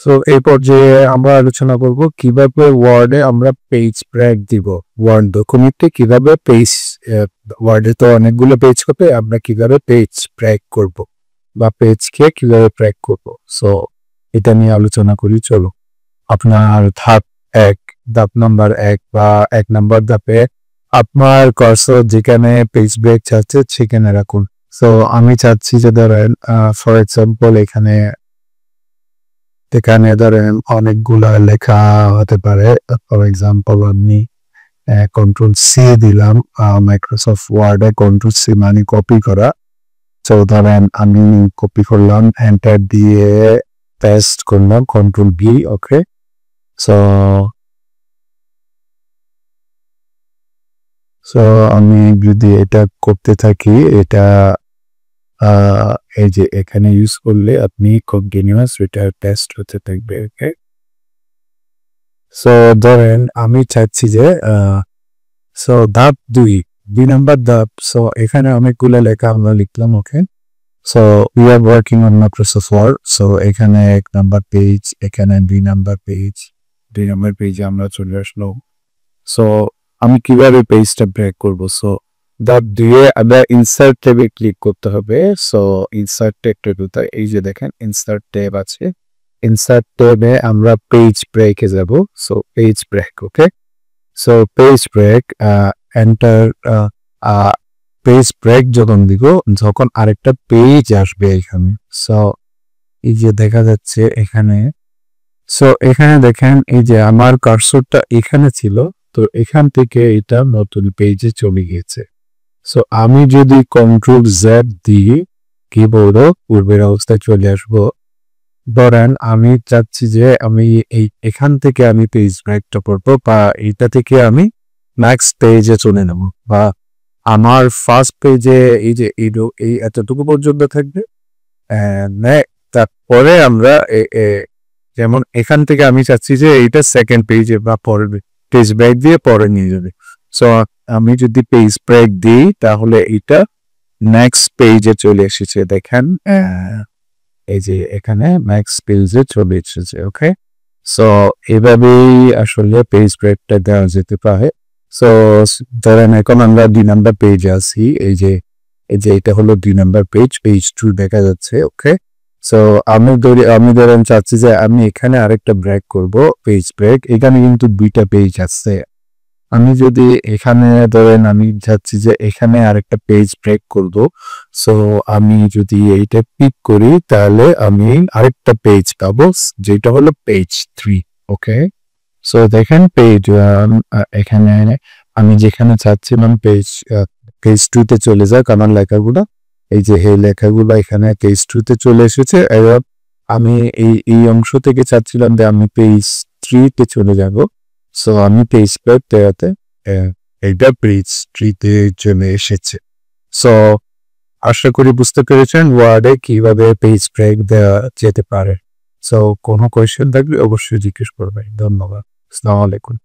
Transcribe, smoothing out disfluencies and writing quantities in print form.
So এই পর্যায়ে আমরা আলোচনা করব কিভাবে ওয়ার্ডে আমরা পেজ ব্রেক দিব। ওয়ার্ড ডকুমেন্টে কিভাবে পেজ, ওয়ার্ডে তো অনেকগুলো পেজ হবে, আমরা কিভাবে পেজ ব্রেক করব বা পেজকে কিভাবে ব্রেক করব। সো এটা নিয়ে আলোচনা করি, চলো। আপনার ধাপ নাম্বার 1 বা 1 নাম্বার ধাপে আপনার কার্সর যেখানে পেজ ব্রেক চাচ্ছে সেখানে রাখুন। সো আমি চাচ্ছি যে ধরেন ফর এক্সাম্পল এখানে ধরেন অনেকগুলা লেখা হতে পারে। ফর এক্সাম্পল আমি কন্ট্রোল সি দিলাম, মাইক্রোসফট ওয়ার্ডে কন্ট্রোল সি মানে কপি করা। সো ধরেন আমি কপি করলাম, এন্টার দিয়ে পেস্ট করলাম, কন্ট্রোল বি, ওকে। সো আমি যদি এটা করতে থাকি, এটা এই যে এখানে ইউজ করলে আপনি কন্টিনিউয়াস এটা টেস্ট হতে থাকবে, ওকে। সো ধরেন আমি চাচ্ছি যে সো ধাপ 2 নাম্বার ধাপ। সো এখানে অনেকগুলো লেখা আমরা লিখলাম, okay. So we are working on Microsoft Word. So এখানে 1 নাম্বার পেজ, এখানে 2 নাম্বার পেজে আমরা চলে আসলো। সো আমি কিভাবে পেজটা ব্রেক করব? সো ধাপ 2 আমরা ইনসার্ট ট্যাবে ক্লিক করতে হবে। সো ইনসার্ট ট্যাবটা এই যে দেখেন ইনসার্ট ট্যাব আছে, ইনসার্ট ট্যাবে আমরা পেজ ব্রেকে যাব। So page break, okay. So page break, enter. Page break যখন আরেকটা পেজ আসবে এখানে। সো এই যে দেখা যাচ্ছে এখানে, সো এখানে দেখেন এই যে আমার কার্সরটা এখানে ছিল, তো এখান থেকে এটা নতুন পেজে চলে গিয়েছে। সো আমি যদি কন্ট্রোল জেড দিই কিবোর্ডে পূর্বের অবস্থায় চলে আসবো। ধরেন আমি চাচ্ছি যে আমি এখান থেকে আমি পেজ ব্রেকটা করবো, বা এটা থেকে আমি নেক্সট পেজে চলে নেব, বা আমার ফার্স্ট পেজে এই যে এই এতটুকু পর্যন্ত থাকবে। তারপরে আমরা যেমন এখান থেকে আমি চাচ্ছি যে এইটা সেকেন্ড পেজে বা পরের পেজ ব্রেক দিয়ে পরে নিয়ে যাবে। সো আমি যদি পেজ ব্রেক দিই তাহলে এটা নেক্সট পেজে চলে এসেছে, দেখেন এই যে এখানে নেক্সট পেজে চলে এসেছে, ওকে। সো এভাবেই আসলে পেজ ব্রেকটা দেওয়া যেতে পারে। সো ধরেন এখন আমরা 2 নাম্বার পেজে আছি, এই যে এটা হলো 2 নাম্বার পেজ 2 দেখা যাচ্ছে, ওকে। সো আমি ধরেন চাচ্ছি যে আমি এখানে আরেকটা ব্রেক করব, পেজ ব্রেক। এখানে কিন্তু 2টা পেজ আছে। আমি যদি এখানে ধরেন আমি চাচ্ছি যে এখানে আরেকটা পেজ ব্রেক করব। সো আমি যদি এইটা পিক করি তাহলে আমি আরেকটা পেজ পাবো, যেটা হলো পেজ 3, ওকে। সো দেখেন এখানে আমি যেখানে চাচ্ছিলাম পেজ 2 চলে যাক আমার লেখাগুলো, এই যে এই লেখাগুলো এখানে পেজ 2 চলে এসেছে। এবার আমি এই অংশ থেকে চাচ্ছিলাম যে আমি পেজ 3 চলে যাব। সো আমি পেজ ব্রেক দেওয়াতে এইটা পেজ 3 চলে এসেছে। সো আশা করি বুঝতে পেরেছেন ওয়ার্ডে কিভাবে পেজ ব্রেক দেওয়া যেতে পারে। সো কোনো কোয়েশ্চেন থাকলে অবশ্যই জিজ্ঞেস করবেন। ধন্যবাদ। আসসালামু আলাইকুম।